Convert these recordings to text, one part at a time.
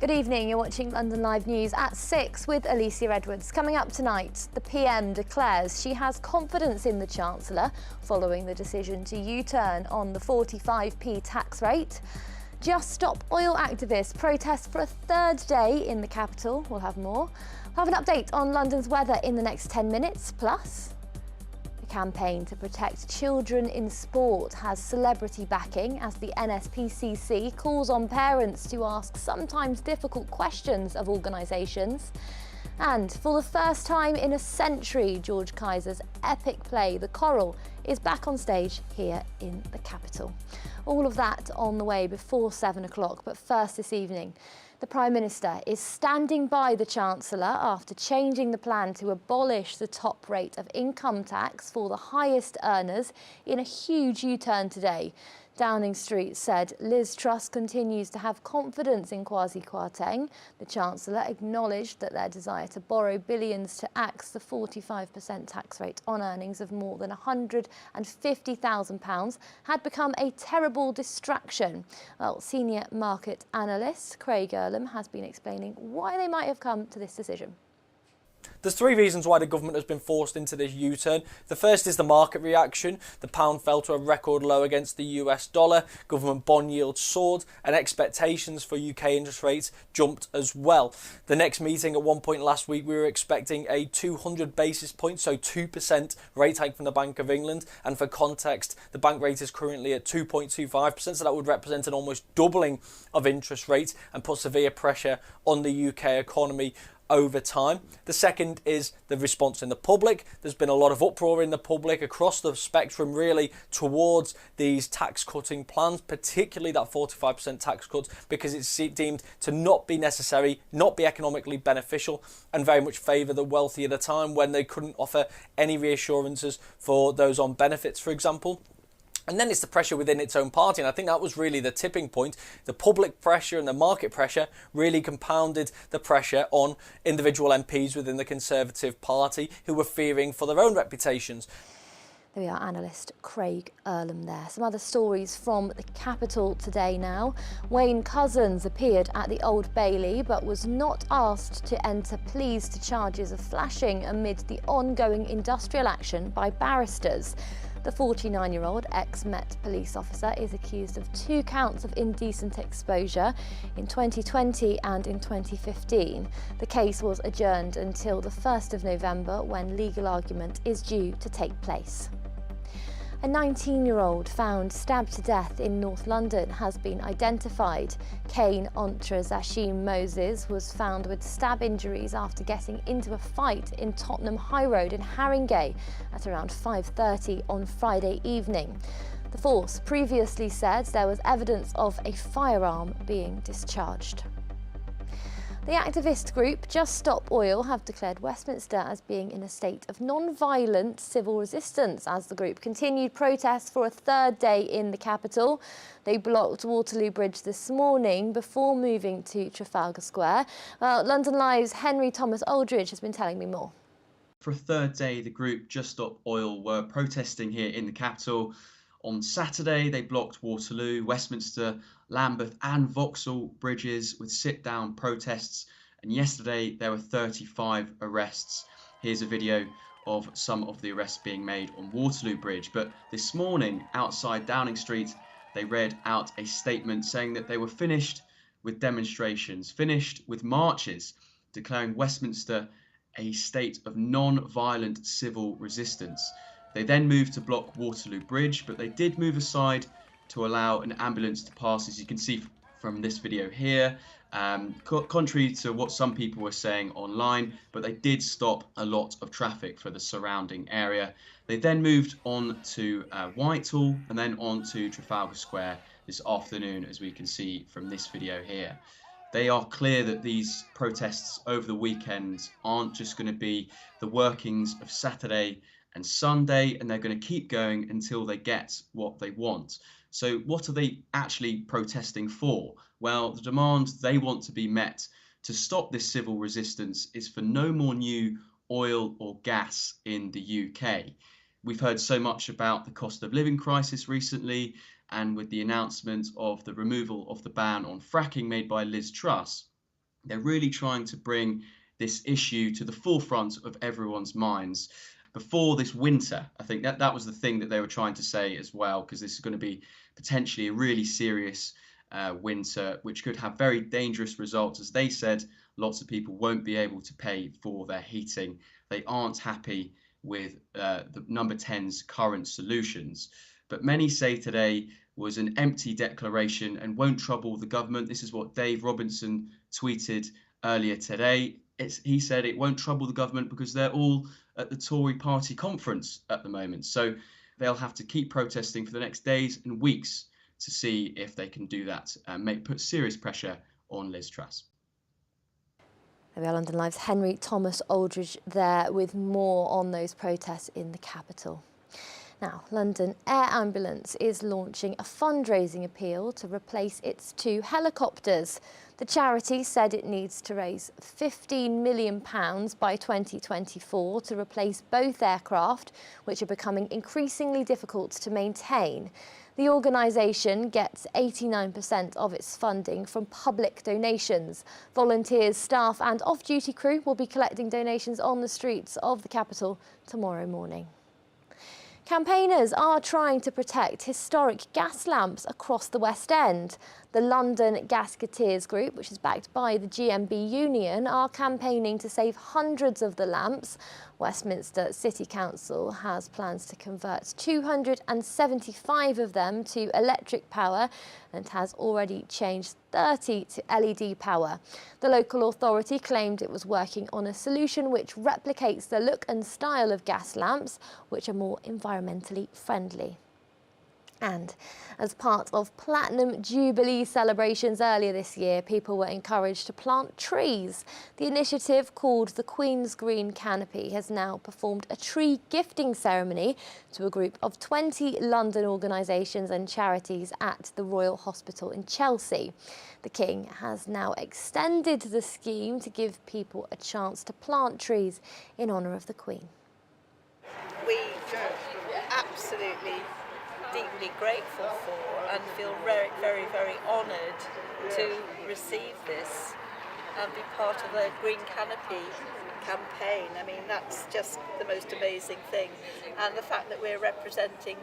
Good evening, you're watching London Live News at 6 with Alicia Edwards. Coming up tonight, the PM declares she has confidence in the Chancellor following the decision to U-turn on the 45p tax rate. Just Stop Oil activists protest for a third day in the capital. We'll have more. We'll have an update on London's weather in the next 10 minutes, plus a campaign to protect children in sport has celebrity backing as the NSPCC calls on parents to ask sometimes difficult questions of organisations. And for the first time in a century, George Kaiser's epic play, The Coral, is back on stage here in the capital. All of that on the way before 7 o'clock, but first this evening, the Prime Minister is standing by the Chancellor after changing the plan to abolish the top rate of income tax for the highest earners in a huge U-turn today. Downing Street said Liz Truss continues to have confidence in Kwasi Kwarteng. The Chancellor acknowledged that their desire to borrow billions to axe the 45% tax rate on earnings of more than £150,000 had become a terrible distraction. Well, senior market analyst Craig Erlam has been explaining why they might have come to this decision. There's three reasons why the government has been forced into this U-turn. The first is the market reaction. The pound fell to a record low against the US dollar, government bond yields soared, and expectations for UK interest rates jumped as well. The next meeting, at one point last week, we were expecting a 200 basis points, so 2% rate hike from the Bank of England. And for context, the bank rate is currently at 2.25%, so that would represent an almost doubling of interest rates and put severe pressure on the UK economy over time. The second is the response in the public. There's been a lot of uproar in the public across the spectrum really towards these tax cutting plans, particularly that 45% tax cut, because it's deemed to not be necessary, not be economically beneficial, and very much favour the wealthy at a time when they couldn't offer any reassurances for those on benefits, for example. And then it's the pressure within its own party, and I think that was really the tipping point. The public pressure and the market pressure really compounded the pressure on individual MPs within the Conservative Party who were fearing for their own reputations. There we are, analyst Craig Erlam there. Some other stories from the capital today now. Wayne Couzens appeared at the Old Bailey but was not asked to enter pleas to charges of flashing amid the ongoing industrial action by barristers. The 49-year-old ex-Met police officer is accused of 2 counts of indecent exposure in 2020 and in 2015. The case was adjourned until the 1st of November when legal argument is due to take place. A 19-year-old found stabbed to death in North London has been identified. Kane Ontra-Zashim Moses was found with stab injuries after getting into a fight in Tottenham High Road in Haringey at around 5:30 on Friday evening. The force previously said there was evidence of a firearm being discharged. The activist group Just Stop Oil have declared Westminster as being in a state of non-violent civil resistance as the group continued protests for a third day in the capital. They blocked Waterloo Bridge this morning before moving to Trafalgar Square. London Live's Henry Thomas Aldridge has been telling me more. For a third day, the group Just Stop Oil were protesting here in the capital. On Saturday, they blocked Waterloo, Westminster, Lambeth and Vauxhall bridges with sit-down protests. And yesterday, there were 35 arrests. Here's a video of some of the arrests being made on Waterloo Bridge. But this morning, outside Downing Street, they read out a statement saying that they were finished with demonstrations, finished with marches, declaring Westminster a state of non-violent civil resistance. They then moved to block Waterloo Bridge, but they did move aside to allow an ambulance to pass, as you can see from this video here, contrary to what some people were saying online, but they did stop a lot of traffic for the surrounding area. They then moved on to Whitehall and then on to Trafalgar Square this afternoon, as we can see from this video here. They are clear that these protests over the weekend aren't just going to be the workings of Saturday and Sunday, and they're going to keep going until they get what they want. So what are they actually protesting for? Well, the demand they want to be met to stop this civil resistance is for no more new oil or gas in the UK. We've heard so much about the cost of living crisis recently, and with the announcement of the removal of the ban on fracking made by Liz Truss, They're really trying to bring this issue to the forefront of everyone's minds before this winter. I think that was the thing that they were trying to say as well, because this is going to be potentially a really serious winter, which could have very dangerous results. As they said, lots of people won't be able to pay for their heating. They aren't happy with the number 10's current solutions. But many say today was an empty declaration and won't trouble the government. This is what Dave Robinson tweeted earlier today. He said it won't trouble the government because they're all at the Tory party conference at the moment. So they'll have to keep protesting for the next days and weeks to see if they can do that and put serious pressure on Liz Truss. There we are, London Live's Henry Thomas Aldridge there with more on those protests in the capital. Now, London Air Ambulance is launching a fundraising appeal to replace its 2 helicopters. The charity said it needs to raise £15 million by 2024 to replace both aircraft, which are becoming increasingly difficult to maintain. The organisation gets 89% of its funding from public donations. Volunteers, staff and off-duty crew will be collecting donations on the streets of the capital tomorrow morning. Campaigners are trying to protect historic gas lamps across the West End. The London Gasketeers Group, which is backed by the GMB Union, are campaigning to save hundreds of the lamps. Westminster City Council has plans to convert 275 of them to electric power and has already changed 30 to LED power. The local authority claimed it was working on a solution which replicates the look and style of gas lamps, which are more environmentally friendly. And as part of Platinum Jubilee celebrations earlier this year, people were encouraged to plant trees. The initiative, called the Queen's Green Canopy, has now performed a tree gifting ceremony to a group of 20 London organisations and charities at the Royal Hospital in Chelsea. The King has now extended the scheme to give people a chance to plant trees in honour of the Queen. We absolutely deeply grateful for and feel very, very, very honoured to receive this and be part of the Green Canopy campaign. I mean, that's just the most amazing thing. And the fact that we're representing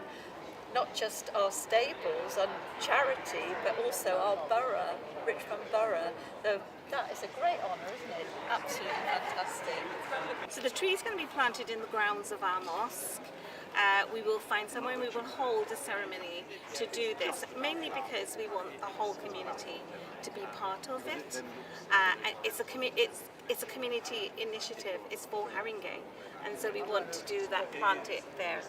not just our stables and charity, but also our borough, Richmond Borough. So that is a great honour, isn't it? Absolutely fantastic. So the tree is going to be planted in the grounds of our mosque. We will find somewhere and we will hold a ceremony to do this, mainly because we want the whole community to be part of it. It's a community initiative. It's for Haringey, and so we want to do that, plant it there.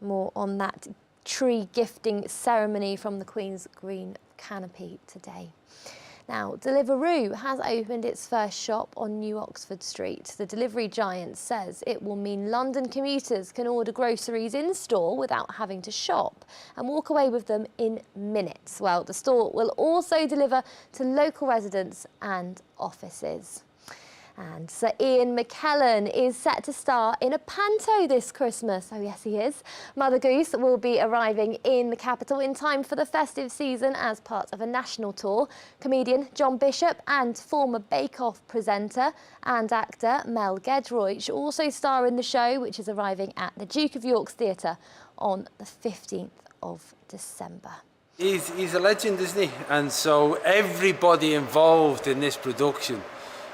More on that tree gifting ceremony from the Queen's Green Canopy today. Now, Deliveroo has opened its first shop on New Oxford Street. The delivery giant says it will mean London commuters can order groceries in store without having to shop and walk away with them in minutes. Well, the store will also deliver to local residents and offices. And Sir Ian McKellen is set to star in a panto this Christmas. Oh yes, he is. Mother Goose will be arriving in the capital in time for the festive season as part of a national tour. Comedian John Bishop and former Bake Off presenter and actor Mel Gedroych also star in the show, which is arriving at the Duke of York's Theatre on the 15th of December. He's a legend, isn't he? And so everybody involved in this production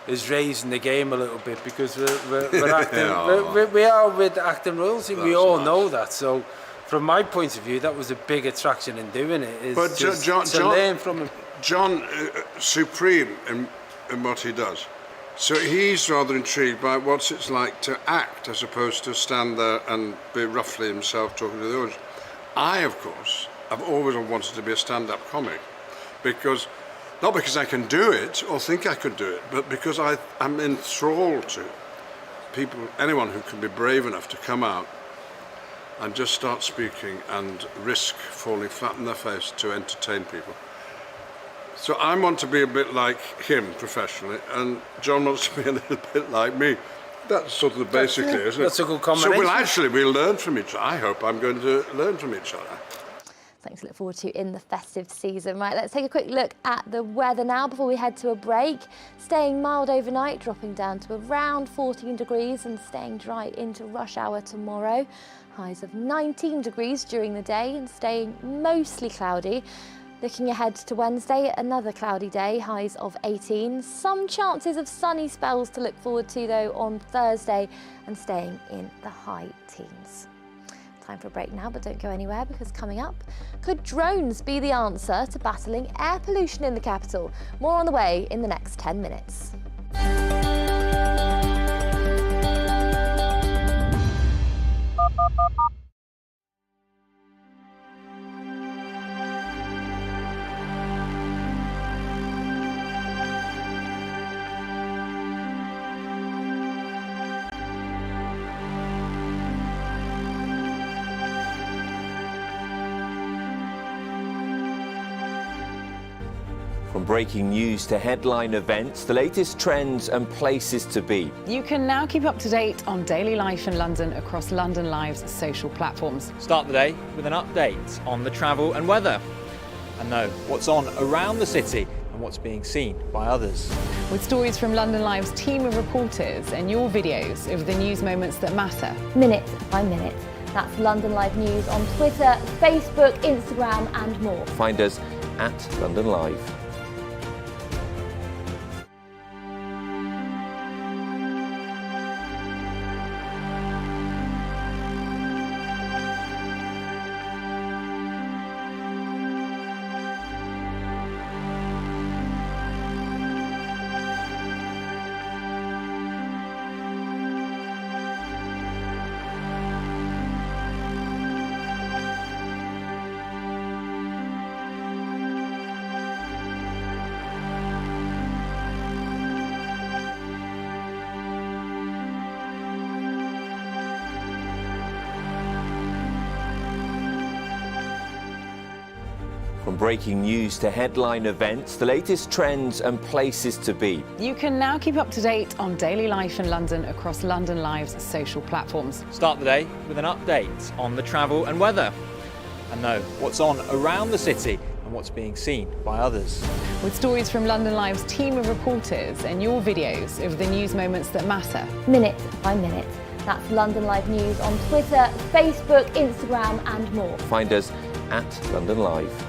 is raising the game a little bit because we're acting, we are with acting royalty. That's we all know that. So, from my point of view, that was a big attraction in doing it. Is but John, learn from him. John, supreme in what he does. So he's rather intrigued by what's it's like to act as opposed to stand there and be roughly himself talking to the audience. I, of course, have always wanted to be a stand-up comic because. Not because I can do it or think I could do it, but because I'm enthralled to people, anyone who can be brave enough to come out and just start speaking and risk falling flat on their face to entertain people. So I want to be a bit like him professionally, and John wants to be a little bit like me. That's sort of basically, isn't it? That's a good combination. So we'll learn from each other. I hope I'm going to learn from each other. Something to look forward to in the festive season. Right, let's take a quick look at the weather now before we head to a break. Staying mild overnight, dropping down to around 14 degrees and staying dry into rush hour tomorrow. Highs of 19 degrees during the day and staying mostly cloudy. Looking ahead to Wednesday, another cloudy day, highs of 18. Some chances of sunny spells to look forward to though on Thursday and staying in the high teens. Time for a break now, but don't go anywhere because coming up, could drones be the answer to battling air pollution in the capital? More on the way in the next 10 minutes. From breaking news to headline events, the latest trends and places to be. You can now keep up to date on daily life in London across London Live's social platforms. Start the day with an update on the travel and weather, and know what's on around the city and what's being seen by others. With stories from London Live's team of reporters and your videos of the news moments that matter. Minute by minute. That's London Live News on Twitter, Facebook, Instagram and more. Find us at London Live. From breaking news to headline events, the latest trends and places to be. You can now keep up to date on daily life in London across London Live's social platforms. Start the day with an update on the travel and weather, and know what's on around the city and what's being seen by others. With stories from London Live's team of reporters and your videos of the news moments that matter. Minute by minute. That's London Live News on Twitter, Facebook, Instagram and more. Find us at London Live.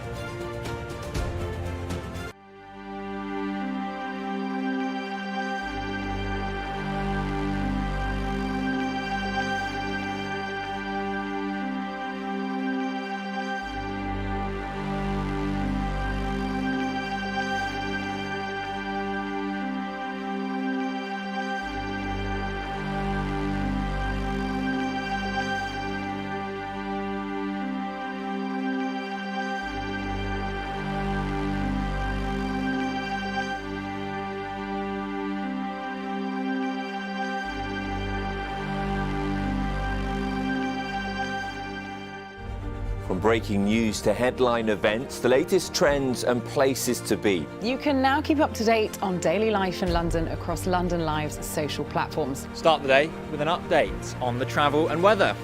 From breaking news to headline events, the latest trends and places to be. You can now keep up to date on daily life in London across London Live's social platforms. Start the day with an update on the travel and weather,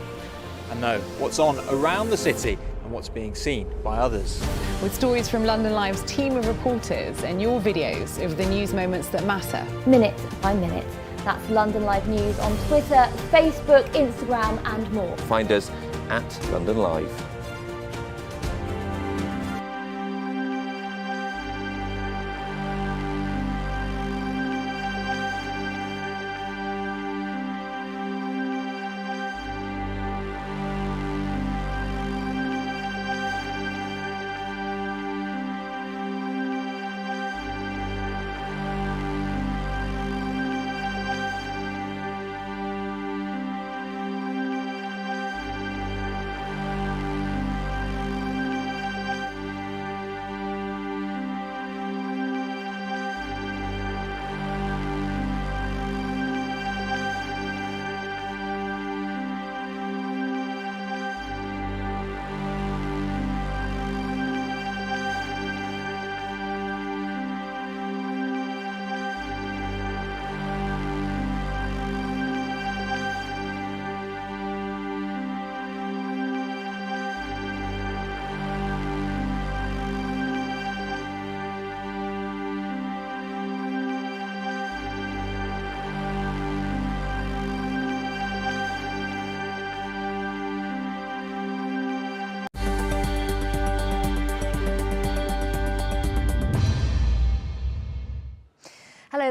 and know what's on around the city and what's being seen by others. With stories from London Live's team of reporters and your videos of the news moments that matter. Minute by minute. That's London Live News on Twitter, Facebook, Instagram and more. Find us at London Live.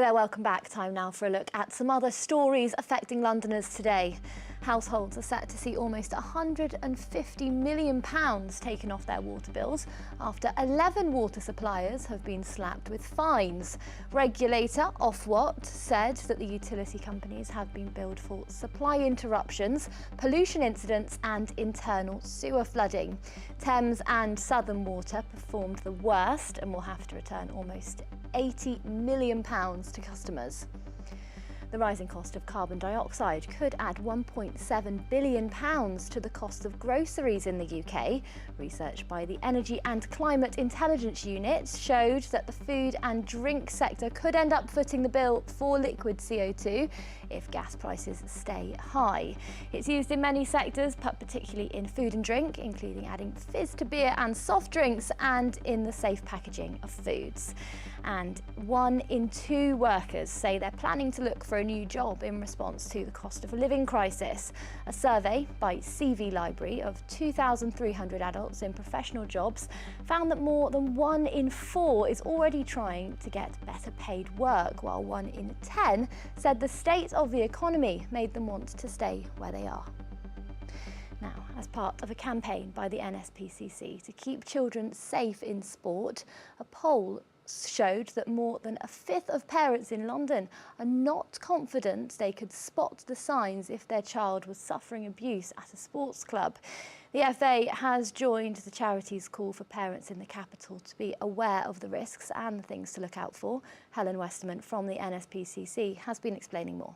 there, welcome back. Time now for a look at some other stories affecting Londoners today. Households are set to see almost £150 million taken off their water bills after 11 water suppliers have been slapped with fines. Regulator Ofwat said that the utility companies have been billed for supply interruptions, pollution incidents and internal sewer flooding. Thames and Southern Water performed the worst and will have to return almost £80 million to customers. The rising cost of carbon dioxide could add £1.7 billion to the cost of groceries in the UK. Research by the Energy and Climate Intelligence Unit showed that the food and drink sector could end up footing the bill for liquid CO2 if gas prices stay high. It's used in many sectors, but particularly in food and drink, including adding fizz to beer and soft drinks, and in the safe packaging of foods. And 1 in 2 workers say they're planning to look for a new job in response to the cost of a living crisis. A survey by CV Library of 2,300 adults in professional jobs found that more than 1 in 4 is already trying to get better paid work, while 1 in 10 said the state of the economy made them want to stay where they are. Now, as part of a campaign by the NSPCC to keep children safe in sport, a poll showed that more than a fifth of parents in London are not confident they could spot the signs if their child was suffering abuse at a sports club. The FA has joined the charity's call for parents in the capital to be aware of the risks and the things to look out for. Helen Westerman from the NSPCC has been explaining more.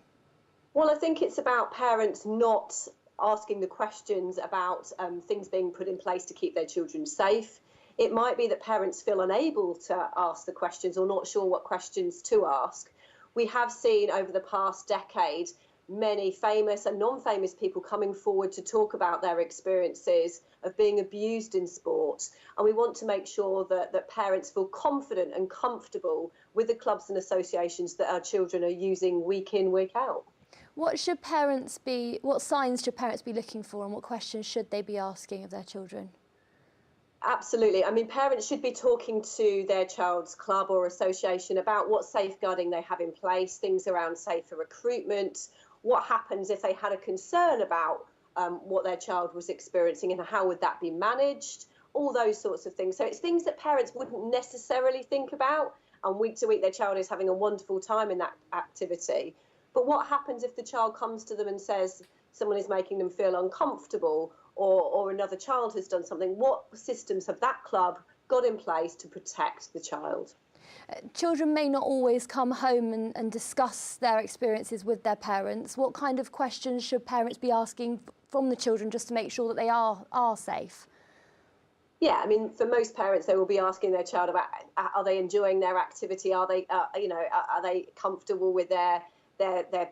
Well, I think it's about parents not asking the questions about things being put in place to keep their children safe. It might be that parents feel unable to ask the questions or not sure what questions to ask. We have seen over the past decade many famous and non-famous people coming forward to talk about their experiences of being abused in sport. And we want to make sure that parents feel confident and comfortable with the clubs and associations that our children are using week in, week out. What signs should parents be looking for, and what questions should they be asking of their children? Absolutely. I mean, parents should be talking to their child's club or association about what safeguarding they have in place, things around safer recruitment, what happens if they had a concern about what their child was experiencing and how would that be managed, all those sorts of things. So it's things that parents wouldn't necessarily think about, and week to week their child is having a wonderful time in that activity. But what happens if the child comes to them and says someone is making them feel uncomfortable, or another child has done something? What systems have that club got in place to protect the child? Children may not always come home and discuss their experiences with their parents. What kind of questions should parents be asking from the children just to make sure that they are safe? Yeah, I mean, for most parents, they will be asking their child about, are they enjoying their activity? Are they, are they comfortable with their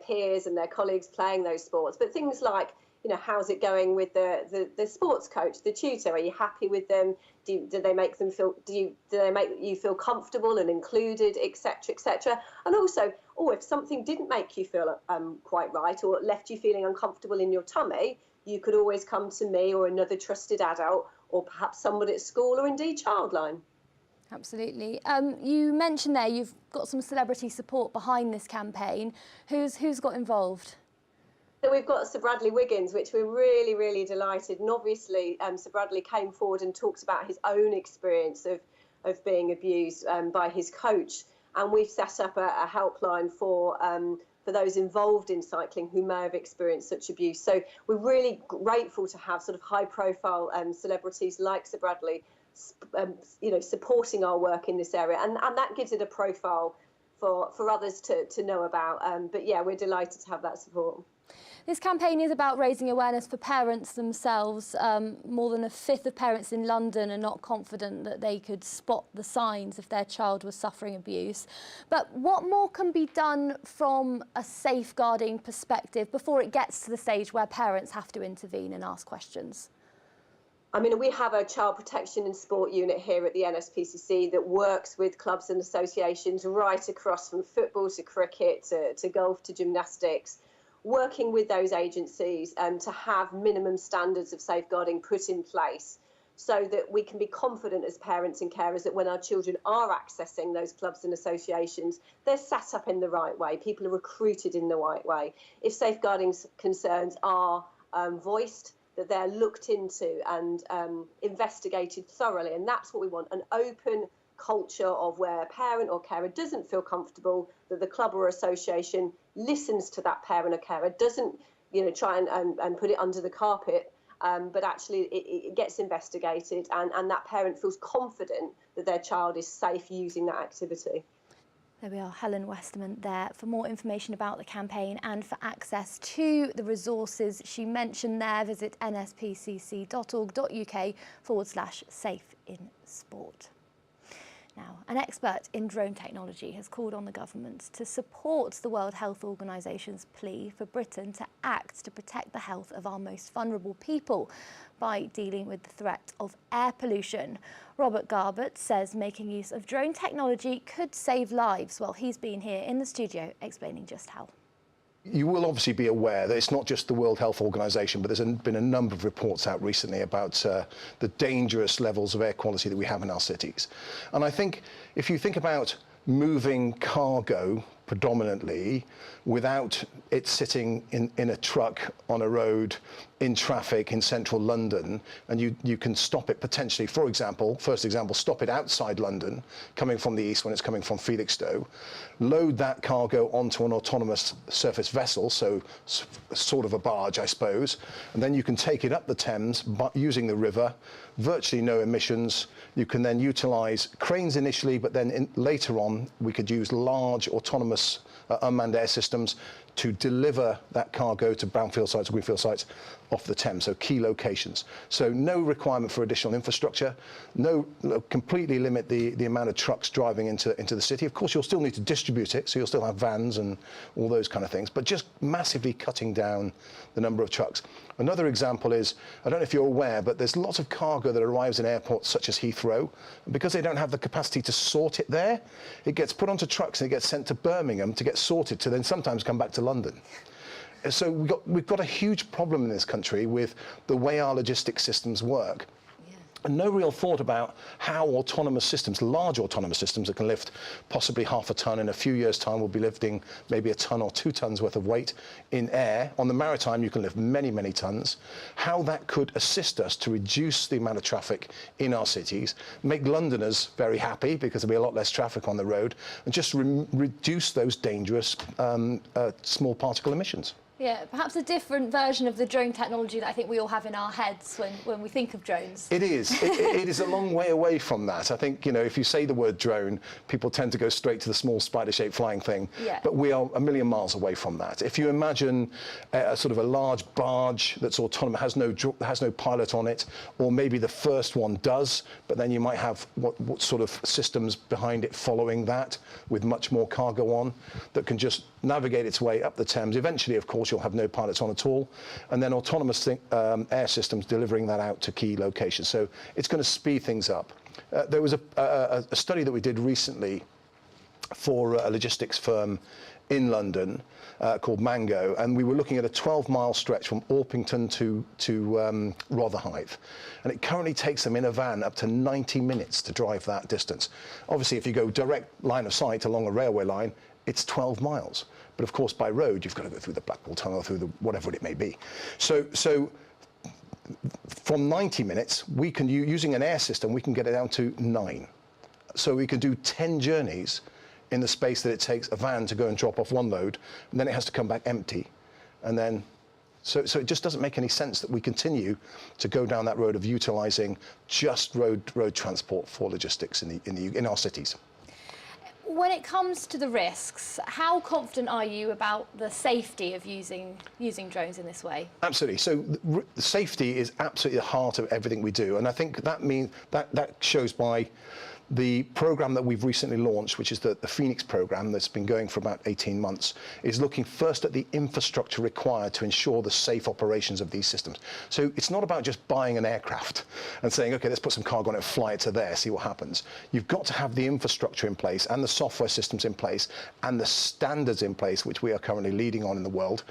peers and their colleagues playing those sports? But things like, how's it going with the sports coach, the tutor? Are you happy with them? Do they make them feel? Do they make you feel comfortable and included, etc., etc.? And also, if something didn't make you feel quite right or left you feeling uncomfortable in your tummy, you could always come to me or another trusted adult, or perhaps somebody at school, or indeed Childline. Absolutely. You mentioned there you've got some celebrity support behind this campaign. Who's got involved? So we've got Sir Bradley Wiggins, which we're really, really delighted. And obviously, Sir Bradley came forward and talked about his own experience of being abused by his coach. And we've set up a helpline for those involved in cycling who may have experienced such abuse. So we're really grateful to have sort of high-profile celebrities like Sir Bradley, supporting our work in this area. And that gives it a profile for others to know about. But yeah, we're delighted to have that support. This campaign is about raising awareness for parents themselves. More than a fifth of parents in London are not confident that they could spot the signs if their child was suffering abuse. But what more can be done from a safeguarding perspective before it gets to the stage where parents have to intervene and ask questions? I mean, we have a child protection and sport unit here at the NSPCC that works with clubs and associations right across from football to cricket to golf to gymnastics, working with those agencies to have minimum standards of safeguarding put in place so that we can be confident as parents and carers that when our children are accessing those clubs and associations, they're set up in the right way, people are recruited in the right way. If safeguarding concerns are voiced, that they're looked into and investigated thoroughly. And that's what we want, an open culture of where a parent or carer doesn't feel comfortable, that the club or association listens to that parent or carer, doesn't try and put it under the carpet, but actually it gets investigated and that parent feels confident that their child is safe using that activity. There we are, Helen Westerman there. For more information about the campaign and for access to the resources she mentioned there, visit nspcc.org.uk/safe in sport. Now, an expert in drone technology has called on the government to support the World Health Organisation's plea for Britain to act to protect the health of our most vulnerable people by dealing with the threat of air pollution. Robert Garbett says making use of drone technology could save lives. Well, he's been here in the studio explaining just how. You will obviously be aware that it's not just the World Health Organization, but there's been a number of reports out recently about the dangerous levels of air quality that we have in our cities. And I think if you think about moving cargo predominantly without it sitting in a truck on a road in traffic in central London, and you can stop it potentially, for example, first example, stop it outside London coming from the east when it's coming from Felixstowe, load that cargo onto an autonomous surface vessel, so sort of a barge I suppose, and then you can take it up the Thames using the river, virtually no emissions. You can then utilise cranes initially, but then later on we could use large autonomous unmanned air systems to deliver that cargo to brownfield sites or greenfield sites off the Thames, so key locations. So no requirement for additional infrastructure, completely limit the amount of trucks driving into the city. Of course, you'll still need to distribute it, so you'll still have vans and all those kind of things, but just massively cutting down the number of trucks. Another example is, I don't know if you're aware, but there's lots of cargo that arrives in airports such as Heathrow, and because they don't have the capacity to sort it there, it gets put onto trucks and it gets sent to Birmingham to get sorted to then sometimes come back to London. So we've got a huge problem in this country with the way our logistics systems work. And no real thought about how autonomous systems, large autonomous systems that can lift possibly half a ton in a few years' time will be lifting maybe a ton or 2 tons worth of weight in air. On the maritime, you can lift many, many tons. How that could assist us to reduce the amount of traffic in our cities, make Londoners very happy because there'll be a lot less traffic on the road, and just reduce those dangerous small particle emissions. Yeah, perhaps a different version of the drone technology that I think we all have in our heads when we think of drones. It is. It is a long way away from that. I think, if you say the word drone, people tend to go straight to the small spider-shaped flying thing. Yeah. But we are a million miles away from that. If you imagine a sort of a large barge that's autonomous, has no pilot on it, or maybe the first one does, but then you might have what sort of systems behind it following that with much more cargo on that can just navigate its way up the Thames. Eventually, of course, you'll have no pilots on at all, and then autonomous air systems delivering that out to key locations. So it's going to speed things up. There was a study that we did recently for a logistics firm in London called Mango, and we were looking at a 12-mile stretch from Orpington to Rotherhithe, and it currently takes them in a van up to 90 minutes to drive that distance. Obviously, if you go direct line of sight along a railway line, it's 12 miles. But of course, by road, you've got to go through the Blackwall Tunnel, through the whatever it may be. So from 90 minutes, we can, using an air system, we can get it down to 9. So we can do 10 journeys in the space that it takes a van to go and drop off one load, and then it has to come back empty. And then, so it just doesn't make any sense that we continue to go down that road of utilising just road transport for logistics in our cities. When it comes to the risks, how confident are you about the safety of using drones in this way? Absolutely. So the safety is absolutely the heart of everything we do, and I think that shows by the program that we've recently launched, which is the Phoenix program that's been going for about 18 months, is looking first at the infrastructure required to ensure the safe operations of these systems. So it's not about just buying an aircraft and saying, okay, let's put some cargo on it, fly it to there, see what happens. You've got to have the infrastructure in place and the software systems in place and the standards in place, which we are currently leading on in the world,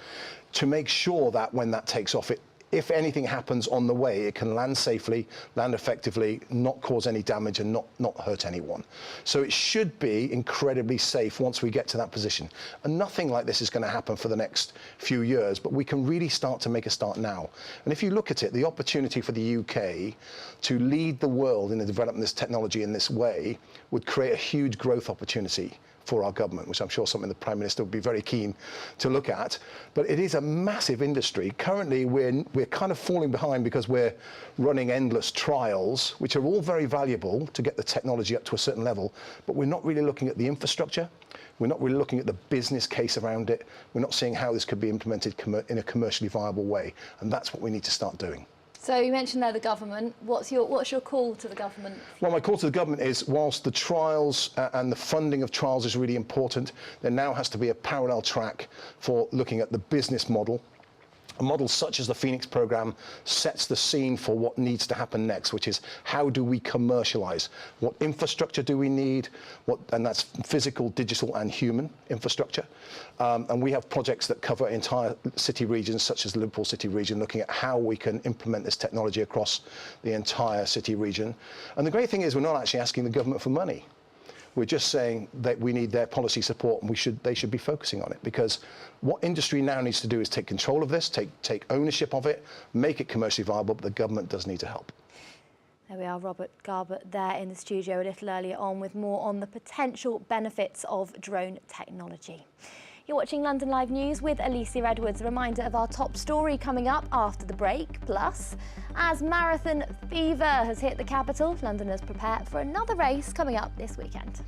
to make sure that when that takes off, if anything happens on the way, it can land safely, land effectively, not cause any damage and not hurt anyone. So it should be incredibly safe once we get to that position. And nothing like this is going to happen for the next few years, but we can really start to make a start now. And if you look at it, the opportunity for the UK to lead the world in the development of this technology in this way would create a huge growth opportunity for our government, which I'm sure something the Prime Minister would be very keen to look at. But it is a massive industry. Currently, we're kind of falling behind because we're running endless trials, which are all very valuable to get the technology up to a certain level, but we're not really looking at the infrastructure. We're not really looking at the business case around it. We're not seeing how this could be implemented in a commercially viable way, and that's what we need to start doing. So you mentioned there the government. What's your call to the government? Well, my call to the government is, whilst the trials and the funding of trials is really important, there now has to be a parallel track for looking at the business model. A model such as the Phoenix program sets the scene for what needs to happen next, which is how do we commercialise? What infrastructure do we need? And that's physical, digital and human infrastructure. And we have projects that cover entire city regions, such as the Liverpool city region, looking at how we can implement this technology across the entire city region. And the great thing is we're not actually asking the government for money. We're just saying that we need their policy support and they should be focusing on it, because what industry now needs to do is take control of this, take ownership of it, make it commercially viable, but the government does need to help. There we are, Robert Garbett there in the studio a little earlier on with more on the potential benefits of drone technology. You're watching London Live News with Alicia Edwards. A reminder of our top story coming up after the break. Plus, as marathon fever has hit the capital, Londoners prepare for another race coming up this weekend.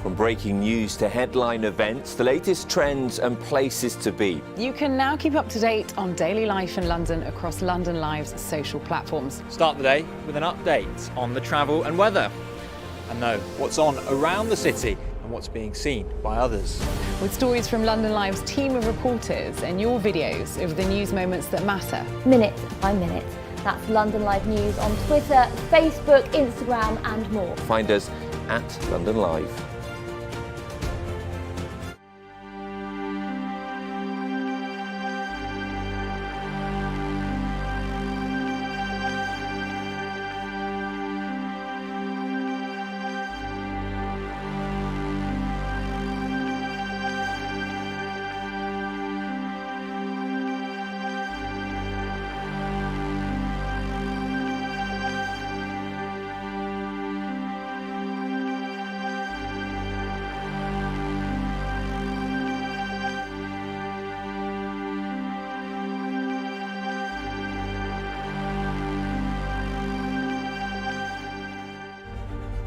From breaking news to headline events, the latest trends and places to be. You can now keep up to date on daily life in London across London Live's social platforms. Start the day with an update on the travel and weather, and know what's on around the city and what's being seen by others. With stories from London Live's team of reporters and your videos of the news moments that matter. Minute by minute. That's London Live News on Twitter, Facebook, Instagram and more. Find us at London Live.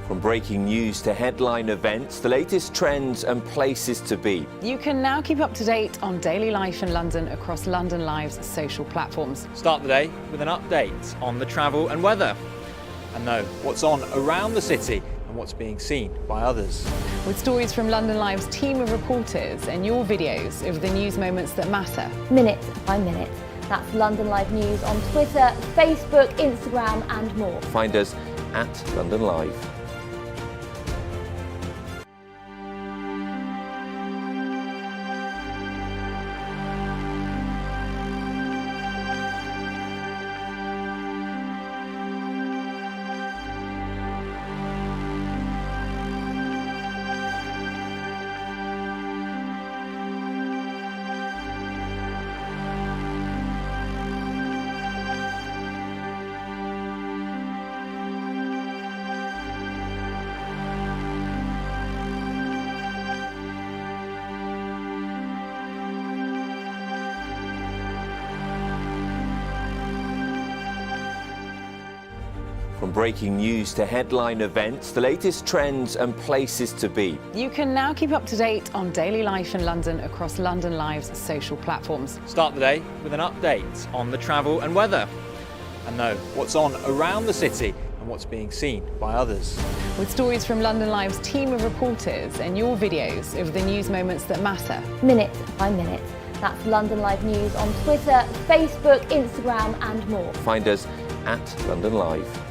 From breaking news to headline events, the latest trends and places to be. You can now keep up to date on daily life in London across London Live's social platforms. Start the day with an update on the travel and weather, and know what's on around the city and what's being seen by others. With stories from London Live's team of reporters and your videos of the news moments that matter. Minute by minute. That's London Live News on Twitter, Facebook, Instagram and more. Find us at London Live. From breaking news to headline events, the latest trends and places to be. You can now keep up to date on daily life in London across London Live's social platforms. Start the day with an update on the travel and weather, and know what's on around the city and and what's being seen by others. With stories from London Live's team of reporters and your videos of the news moments that matter. Minute by minute. That's London Live News on Twitter, Facebook, Instagram and more. Find us at London Live.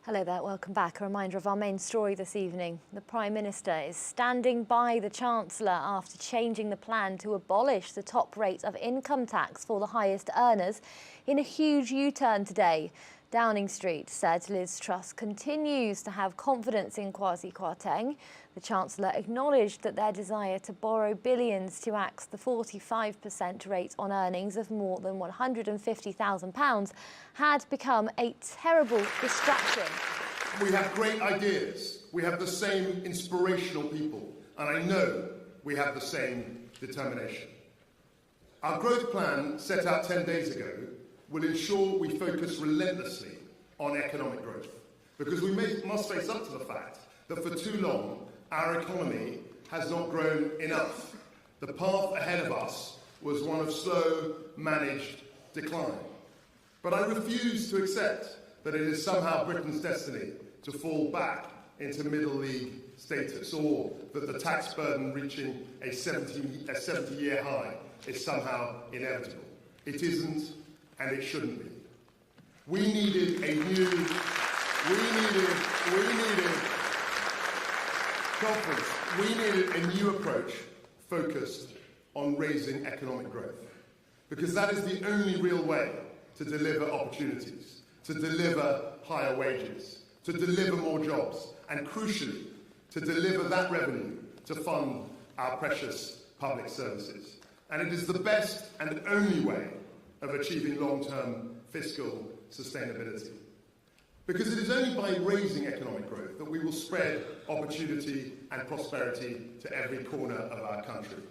Hello there, welcome back. A reminder of our main story this evening. The Prime Minister is standing by the Chancellor after changing the plan to abolish the top rate of income tax for the highest earners in a huge U-turn today. Downing Street said Liz Truss continues to have confidence in Kwasi Kwarteng. The Chancellor acknowledged that their desire to borrow billions to axe the 45% rate on earnings of more than £150,000 had become a terrible distraction. We have great ideas. We have the same inspirational people. And I know we have the same determination. Our growth plan set out 10 days ago will ensure we focus relentlessly on economic growth, because we must face up to the fact that for too long our economy has not grown enough. The path ahead of us was one of slow, managed decline. But I refuse to accept that it is somehow Britain's destiny to fall back into middle league status, or that the tax burden reaching a 70-year high is somehow inevitable. It isn't, and it shouldn't be. We needed a new approach focused on raising economic growth, because that is the only real way to deliver opportunities, to deliver higher wages, to deliver more jobs, and crucially, to deliver that revenue to fund our precious public services. And it is the best and only way of achieving long-term fiscal sustainability. Because it is only by raising economic growth that we will spread opportunity and prosperity to every corner of our country.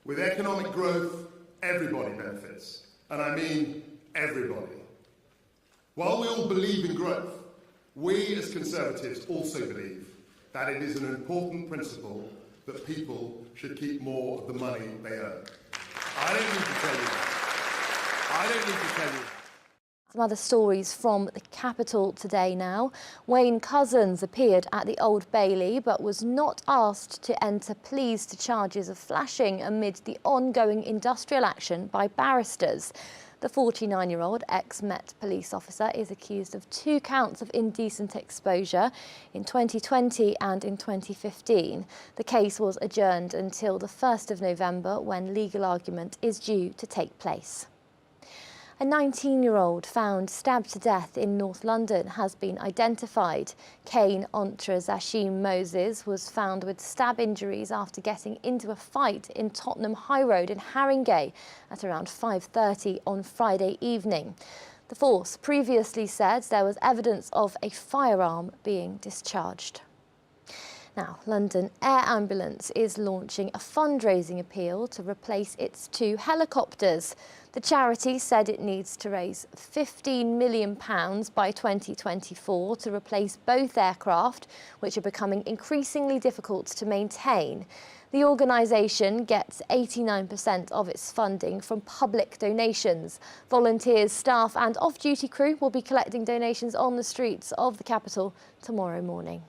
With economic growth, everybody benefits, and I mean everybody. While we all believe in growth, we as Conservatives also believe that it is an important principle that people should keep more of the money they earn. I don't need to tell you that. Some other stories from the capital today now. Wayne Couzens appeared at the Old Bailey but was not asked to enter pleas to charges of flashing amid the ongoing industrial action by barristers. The 49-year-old ex-Met police officer is accused of 2 counts of indecent exposure in 2020 and in 2015. The case was adjourned until the 1st of November when legal argument is due to take place. A 19-year-old found stabbed to death in North London has been identified. Kane Ontra-Zashim Moses was found with stab injuries after getting into a fight in Tottenham High Road in Haringey at around 5:30 on Friday evening. The force previously said there was evidence of a firearm being discharged. Now, London Air Ambulance is launching a fundraising appeal to replace its 2 helicopters. The charity said it needs to raise £15 million by 2024 to replace both aircraft, which are becoming increasingly difficult to maintain. The organisation gets 89% of its funding from public donations. Volunteers, staff and off-duty crew will be collecting donations on the streets of the capital tomorrow morning.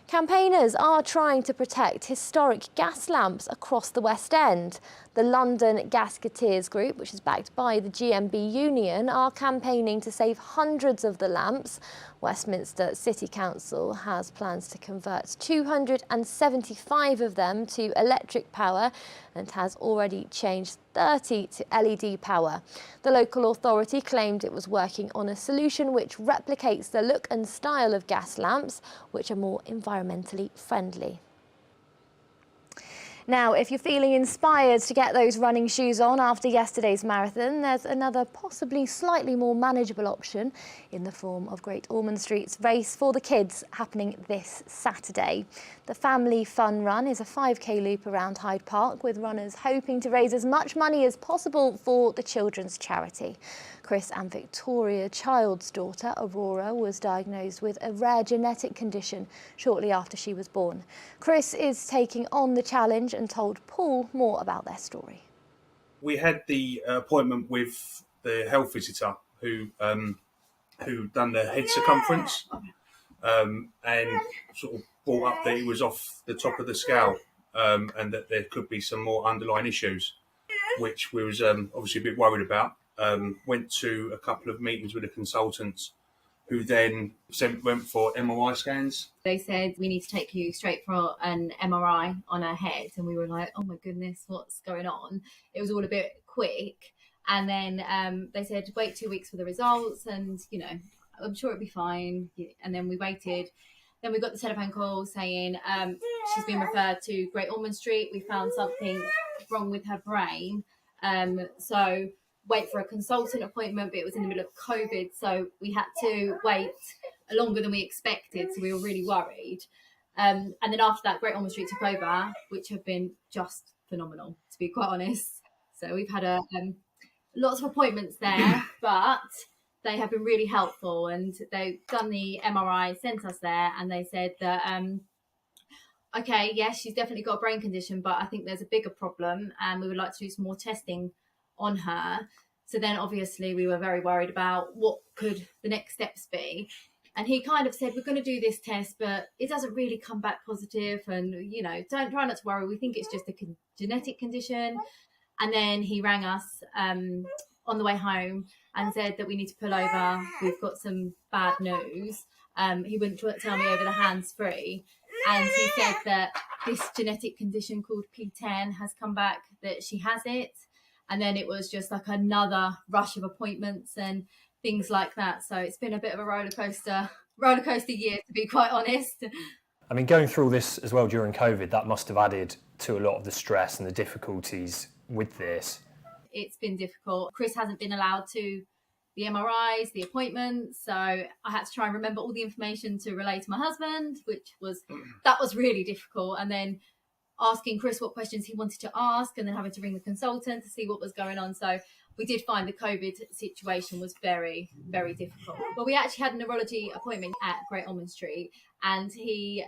Campaigners are trying to protect historic gas lamps across the West End. The London Gasketeers Group, which is backed by the GMB Union, are campaigning to save hundreds of the lamps. Westminster City Council has plans to convert 275 of them to electric power and has already changed 30 to LED power. The local authority claimed it was working on a solution which replicates the look and style of gas lamps, which are more environmentally friendly. Now, if you're feeling inspired to get those running shoes on after yesterday's marathon, there's another possibly slightly more manageable option in the form of Great Ormond Street's race for the kids happening this Saturday. The Family Fun Run is a 5k loop around Hyde Park with runners hoping to raise as much money as possible for the children's charity. Chris and Victoria Child's daughter, Aurora, was diagnosed with a rare genetic condition shortly after she was born. Chris is taking on the challenge and told Paul more about their story. We had the appointment with the health visitor who done the head circumference and sort of brought up that he was off the top of the scale and that there could be some more underlying issues, which we was obviously a bit worried about. Went to a couple of meetings with the consultants who then went for MRI scans. They said, we need to take you straight for an MRI on her head. And we were like, oh my goodness, what's going on? It was all a bit quick. And then they said, wait 2 weeks for the results and, you know, I'm sure it'll be fine. And then we waited. Then we got the telephone call saying she's been referred to Great Ormond Street. We found something wrong with her brain. So wait for a consultant appointment, but it was in the middle of COVID, so we had to wait longer than we expected, so we were really worried. And then after that, Great Ormond Street took over, which have been just phenomenal, to be quite honest. So we've had lots of appointments there, but they have been really helpful, and they've done the MRI, sent us there, and they said that, okay, yes, she's definitely got a brain condition, but I think there's a bigger problem, and we would like to do some more testing on her. So then obviously we were very worried about what could the next steps be, and he kind of said, we're going to do this test, but it doesn't really come back positive, and you know, try not to worry, we think it's just a genetic condition. And then he rang us on the way home and said that we need to pull over, we've got some bad news. He wouldn't tell me over the hands-free, and he said that this genetic condition called P10 has come back, that she has it. And then it was just like another rush of appointments and things like that. So it's been a bit of a roller coaster year, to be quite honest. I mean, going through all this as well during COVID, that must have added to a lot of the stress and the difficulties with this. It's been difficult. Chris hasn't been allowed to the MRIs, the appointments. So I had to try and remember all the information to relay to my husband, that was really difficult. And then asking Chris what questions he wanted to ask, and then having to ring the consultant to see what was going on. So we did find the COVID situation was very, very difficult. But we actually had a neurology appointment at Great Ormond Street, and he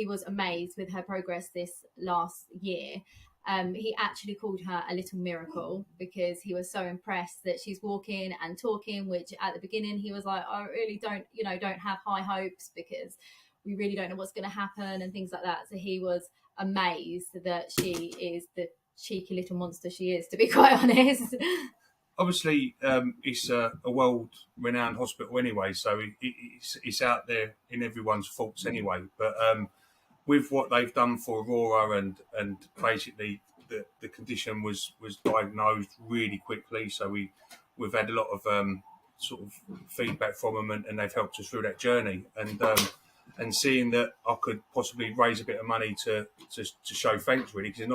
was amazed with her progress this last year. He actually called her a little miracle because he was so impressed that she's walking and talking, which at the beginning he was like, I really don't have high hopes because we really don't know what's going to happen and things like that. So he was amazed that she is the cheeky little monster she is, to be quite honest. Obviously, it's a world-renowned hospital anyway, so it's out there in everyone's thoughts anyway. But with what they've done for Aurora and basically the condition was diagnosed really quickly, so we've had a lot of sort of feedback from them, and they've helped us through that journey. And seeing that I could possibly raise a bit of money to show thanks, really, because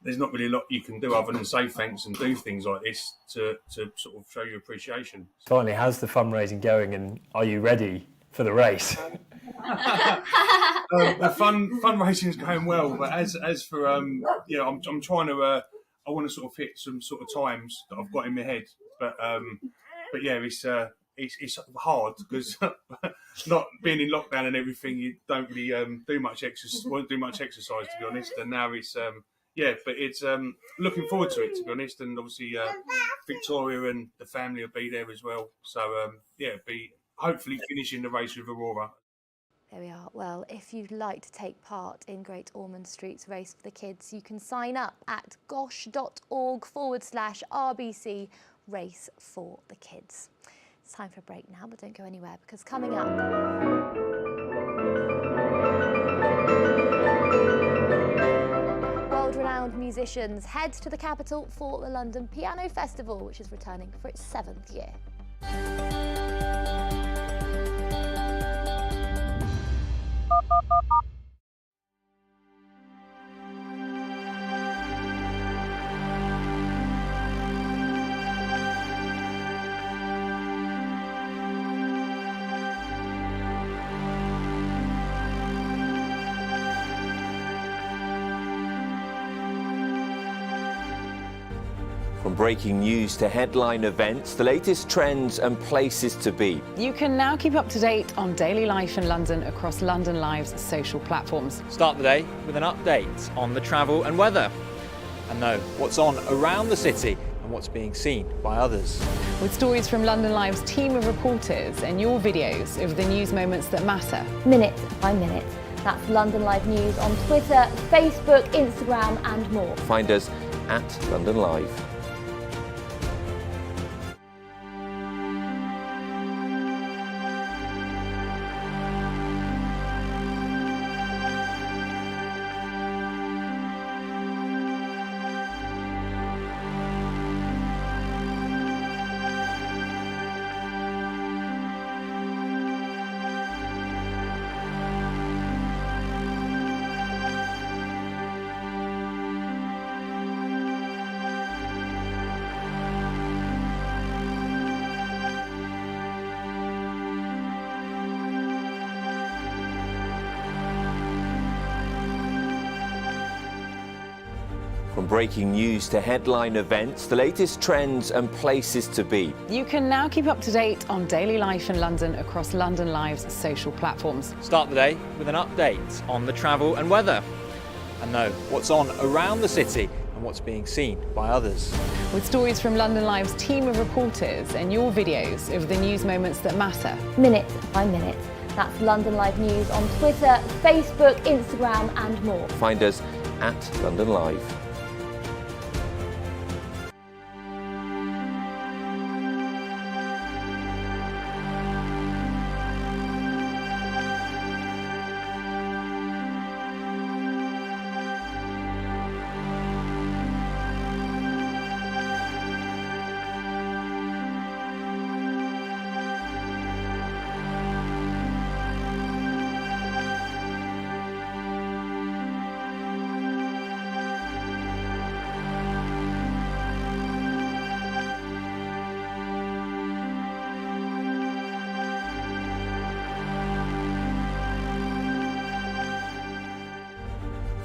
there's not really a lot you can do other than say thanks and do things like this to sort of show your appreciation. Finally, how's the fundraising going, and are you ready for the race? The fundraising is going well, but as for I'm trying to I want to sort of hit some sort of times that I've got in my head, but yeah, it's hard because not being in lockdown and everything, you don't really do much exercise. Won't do much exercise, to be honest. And now it's but it's looking forward to it, to be honest. And obviously Victoria and the family will be there as well. So be hopefully finishing the race with Aurora. There we are. Well, if you'd like to take part in Great Ormond Street's Race for the Kids, you can sign up at gosh.org/RBC Race for the Kids. It's time for a break now, but don't go anywhere, because coming up... World-renowned musicians head to the capital for the London Piano Festival, which is returning for its 7th year. From breaking news to headline events, the latest trends and places to be. You can now keep up to date on daily life in London across London Live's social platforms. Start the day with an update on the travel and weather, and know what's on around the city and what's being seen by others. With stories from London Live's team of reporters and your videos of the news moments that matter. Minute by minute. That's London Live News on Twitter, Facebook, Instagram and more. Find us at London Live. From breaking news to headline events, the latest trends and places to be. You can now keep up to date on daily life in London across London Live's social platforms. Start the day with an update on the travel and weather, and know what's on around the city and what's being seen by others. With stories from London Live's team of reporters and your videos of the news moments that matter. Minute by minute. That's London Live News on Twitter, Facebook, Instagram and more. Find us at London Live.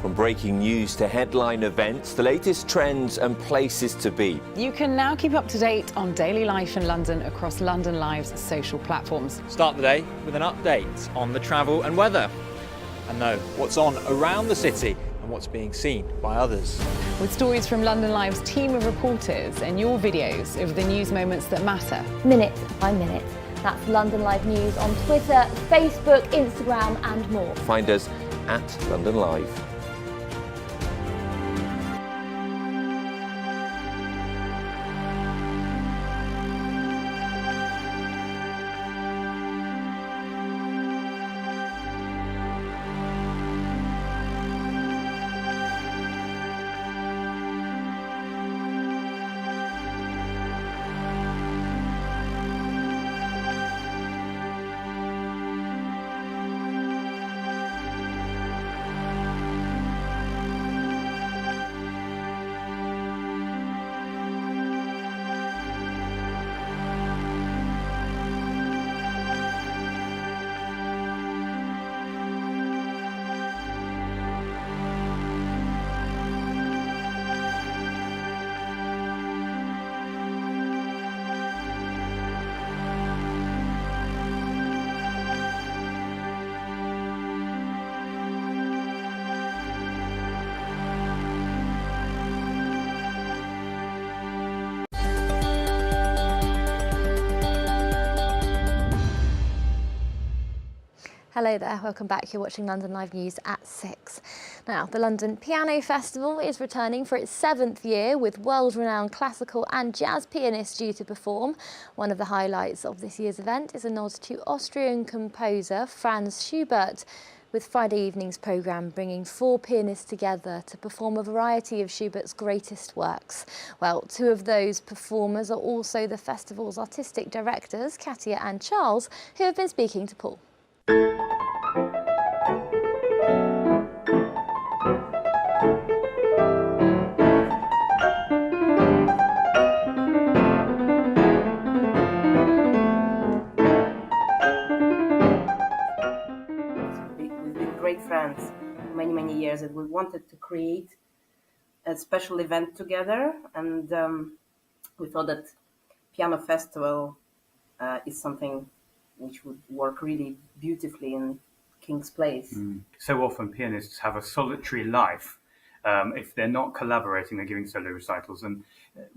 From breaking news to headline events, the latest trends and places to be. You can now keep up to date on daily life in London across London Live's social platforms. Start the day with an update on the travel and weather, and know what's on around the city and what's being seen by others. With stories from London Live's team of reporters and your videos of the news moments that matter. Minute by minute. That's London Live News on Twitter, Facebook, Instagram and more. Find us at London Live. Hello there, welcome back. You're watching London Live News at 6. Now, the London Piano Festival is returning for its 7th year with world-renowned classical and jazz pianists due to perform. One of the highlights of this year's event is a nod to Austrian composer Franz Schubert, with Friday evening's programme bringing 4 pianists together to perform a variety of Schubert's greatest works. Well, 2 of those performers are also the festival's artistic directors, Katia and Charles, who have been speaking to Paul. Friends many years, and we wanted to create a special event together, and we thought that piano festival is something which would work really beautifully in King's Place. So often pianists have a solitary life. If they're not collaborating, they're giving solo recitals. And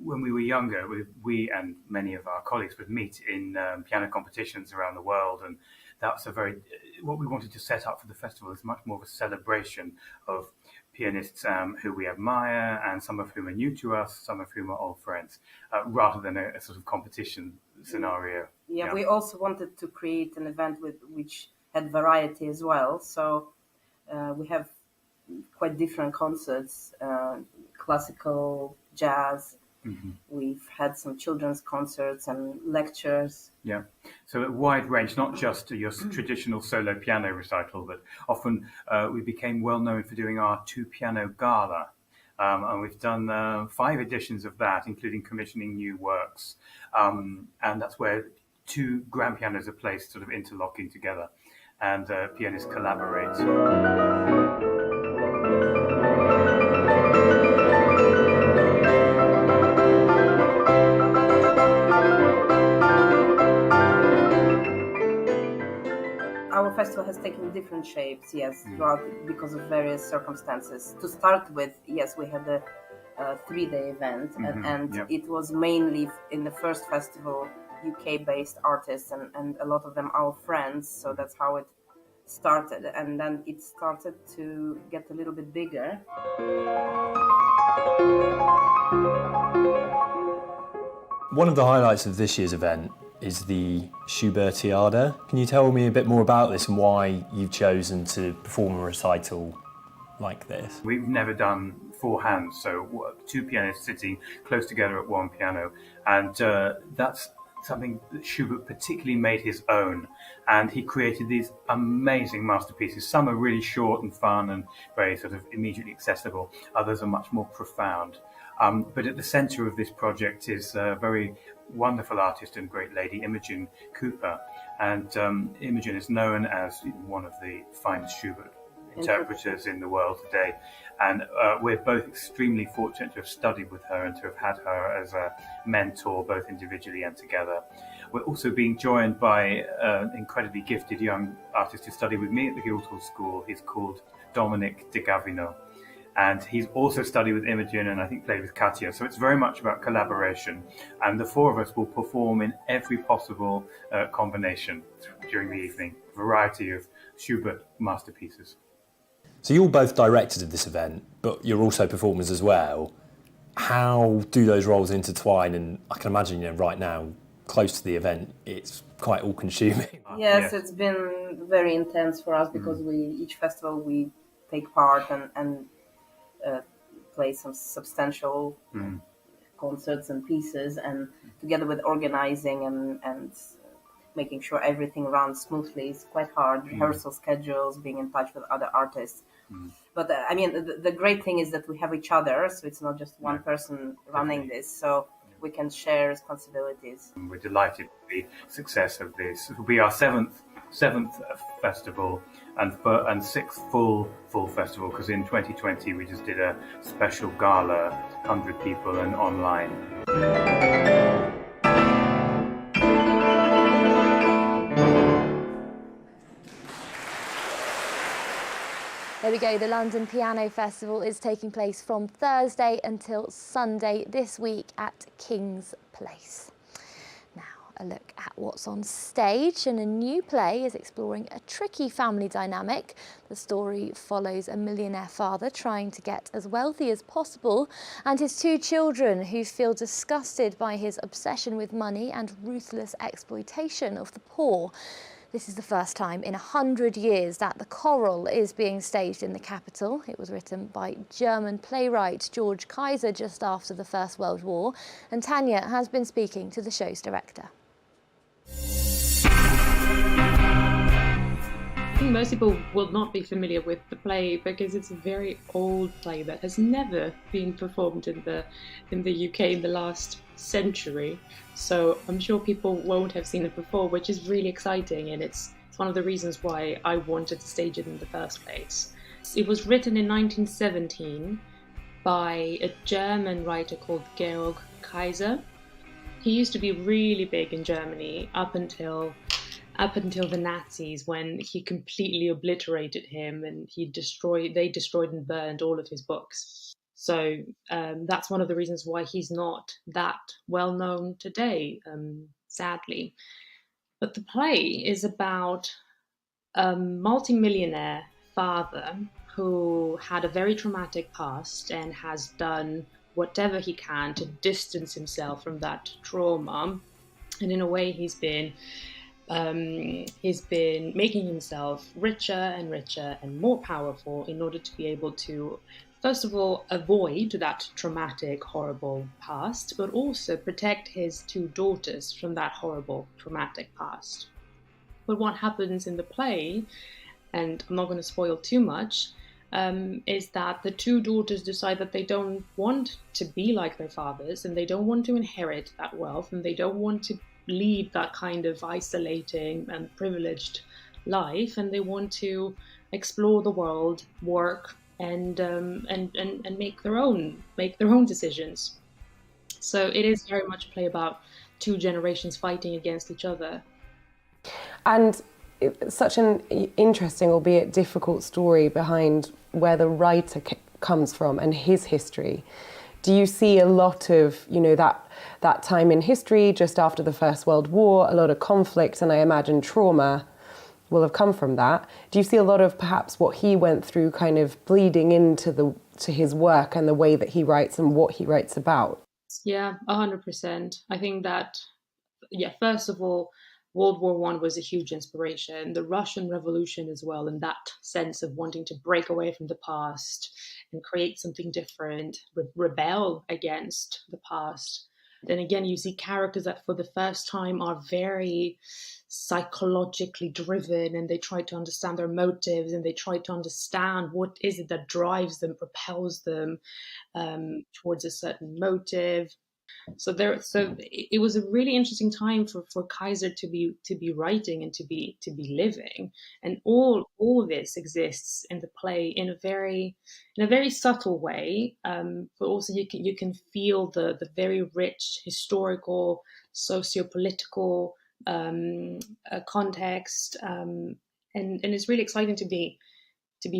when we were younger, we and many of our colleagues would meet in piano competitions around the world, and that's what we wanted to set up for the festival is much more of a celebration of pianists who we admire, and some of whom are new to us, some of whom are old friends, rather than a sort of competition scenario. Yeah, we also wanted to create an event which had variety as well. So we have quite different concerts, classical, jazz. We've had some children's concerts and lectures. Yeah, so a wide range, not just your traditional solo piano recital, but often we became well known for doing our 2-piano gala. And we've done 5 editions of that, including commissioning new works. And that's where 2 grand pianos are placed, sort of interlocking together, and pianists collaborate. Our festival has taken different shapes, yes, throughout because of various circumstances. To start with, yes, we had a 3-day event, and it was mainly in the first festival UK-based artists, and a lot of them our friends, so that's how it started. And then it started to get a little bit bigger. One of the highlights of this year's event is the Schubertiada. Can you tell me a bit more about this and why you've chosen to perform a recital like this? We've never done 4 hands, so 2 pianists sitting close together at 1 piano, and that's something that Schubert particularly made his own, and he created these amazing masterpieces. Some are really short and fun and very sort of immediately accessible, others are much more profound. But at the centre of this project is a very wonderful artist and great lady, Imogen Cooper. And Imogen is known as one of the finest Schubert interpreters in the world today. And we're both extremely fortunate to have studied with her and to have had her as a mentor, both individually and together. We're also being joined by an incredibly gifted young artist who studied with me at the Guildhall School. He's called Dominic de Gavino. And he's also studied with Imogen and I think played with Katia. So it's very much about collaboration. And the 4 of us will perform in every possible combination during the evening, a variety of Schubert masterpieces. So you're both directors of this event, but you're also performers as well. How do those roles intertwine? And I can imagine, right now, close to the event, it's quite all-consuming. Yes, it's been very intense for us because each festival we take part and play some substantial concerts and pieces, and together with organizing and making sure everything runs smoothly is quite hard. Rehearsal schedules, being in touch with other artists. But I mean, the great thing is that we have each other, so it's not just one person running this, so we can share responsibilities. We're delighted with the success of this. It will be our seventh festival and 6th full festival, because in 2020 we just did a special gala, 100 people and online. There we go, the London Piano Festival is taking place from Thursday until Sunday this week at King's Place. Now, A look at what's on stage, and a new play is exploring a tricky family dynamic. The story follows a millionaire father trying to get as wealthy as possible and his 2 children who feel disgusted by his obsession with money and ruthless exploitation of the poor. This is the first time in 100 years that The Coral is being staged in the capital. It was written by German playwright George Kaiser just after the First World War, and Tanya has been speaking to the show's director. I think most people will not be familiar with the play because it's a very old play that has never been performed in the UK in the last century. So I'm sure people won't have seen it before, which is really exciting, and it's one of the reasons why I wanted to stage it in the first place. It was written in 1917 by a German writer called Georg Kaiser. He used to be really big in Germany up until the Nazis, when he completely obliterated him and they destroyed and burned all of his books. So that's one of the reasons why he's not that well known today, sadly. But the play is about a multimillionaire father who had a very traumatic past and has done whatever he can to distance himself from that trauma. And in a way, he's been making himself richer and richer and more powerful in order to be able to, first of all, avoid that traumatic, horrible past, but also protect his 2 daughters from that horrible, traumatic past. But what happens in the play, and I'm not going to spoil too much, is that the 2 daughters decide that they don't want to be like their fathers, and they don't want to inherit that wealth, and they don't want to lead that kind of isolating and privileged life, and they want to explore the world, work, and make their own decisions. So it is very much a play about 2 generations fighting against each other. And it's such an interesting, albeit difficult, story behind where the writer comes from and his history. Do you see a lot of, that time in history just after the First World War, a lot of conflict, and I imagine trauma will have come from that? Do you see a lot of perhaps what he went through kind of bleeding into his work and the way that he writes and what he writes about? Yeah, 100%. I think that, first of all, World War I was a huge inspiration. The Russian Revolution as well, in that sense of wanting to break away from the past and create something different, rebel against the past. Then again, you see characters that for the first time are very psychologically driven, and they try to understand their motives, and they try to understand what is it that drives them, propels them towards a certain motive. So it was a really interesting time for Kaiser to be writing and to be living, and all of this exists in the play in a very subtle way, but also you can feel the very rich historical, socio-political context, and it's really exciting to be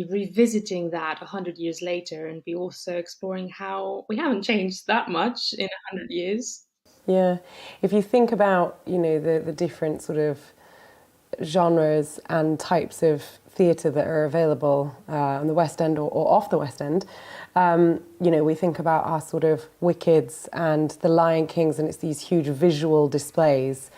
revisiting that 100 years later, and be also exploring how we haven't changed that much in 100 years. Yeah. If you think about, the different sort of genres and types of theatre that are available on the West End or off the West End, we think about our sort of Wickeds and the Lion Kings, and it's these huge visual displays.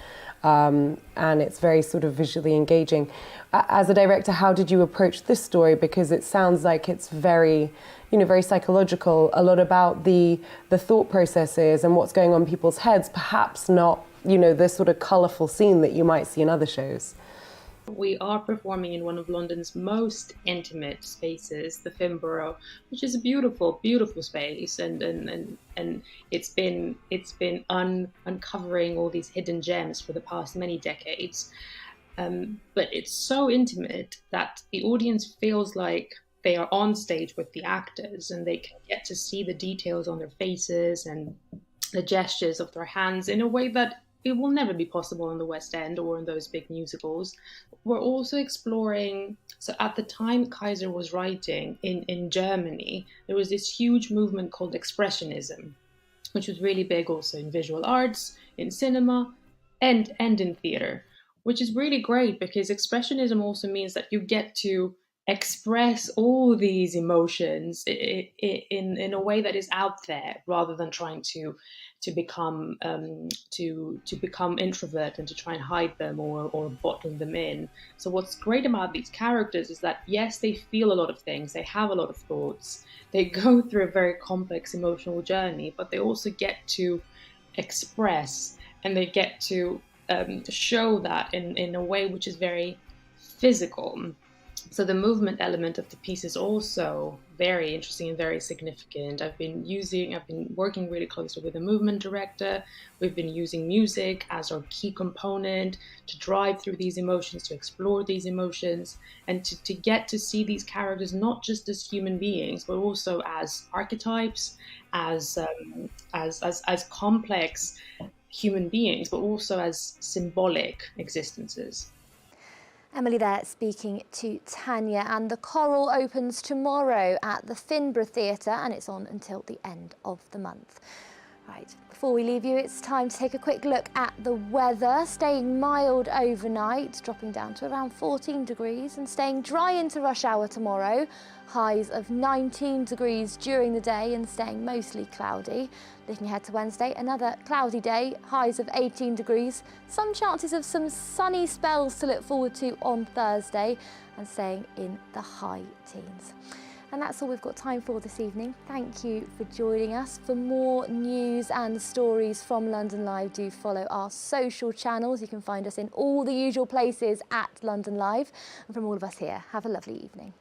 And it's very sort of visually engaging. As a director, how did you approach this story? Because it sounds like it's very, very psychological, a lot about the thought processes and what's going on in people's heads, perhaps not, the sort of colourful scene that you might see in other shows. We are performing in one of London's most intimate spaces, the Finborough, which is a beautiful, beautiful space, and it's been uncovering all these hidden gems for the past many decades. But it's so intimate that the audience feels like they are on stage with the actors, and they can get to see the details on their faces and the gestures of their hands in a way that it will never be possible in the West End or in those big musicals. We're also exploring, so at the time Kaiser was writing in Germany, there was this huge movement called Expressionism, which was really big also in visual arts, in cinema, and in theatre, which is really great because Expressionism also means that you get to express all these emotions in a way that is out there, rather than trying to become introvert and to try and hide them or bottle them in. So what's great about these characters is that yes, they feel a lot of things, they have a lot of thoughts, they go through a very complex emotional journey, but they also get to express, and they get to show that in a way which is very physical. So the movement element of the piece is also very interesting and very significant. I've been working really closely with a movement director. We've been using music as our key component to drive through these emotions, to explore these emotions, and to get to see these characters not just as human beings, but also as archetypes, as complex human beings, but also as symbolic existences. Emily there speaking to Tanya, and the Coral opens tomorrow at the Finborough Theatre and it's on until the end of the month. Right, before we leave you, it's time to take a quick look at the weather. Staying mild overnight, dropping down to around 14 degrees and staying dry into rush hour tomorrow. Highs of 19 degrees during the day and staying mostly cloudy. Looking ahead to Wednesday, another cloudy day, highs of 18 degrees. Some chances of some sunny spells to look forward to on Thursday and staying in the high teens. And that's all we've got time for this evening. Thank you for joining us. For more news and stories from London Live, do follow our social channels. You can find us in all the usual places at London Live. And from all of us here, have a lovely evening.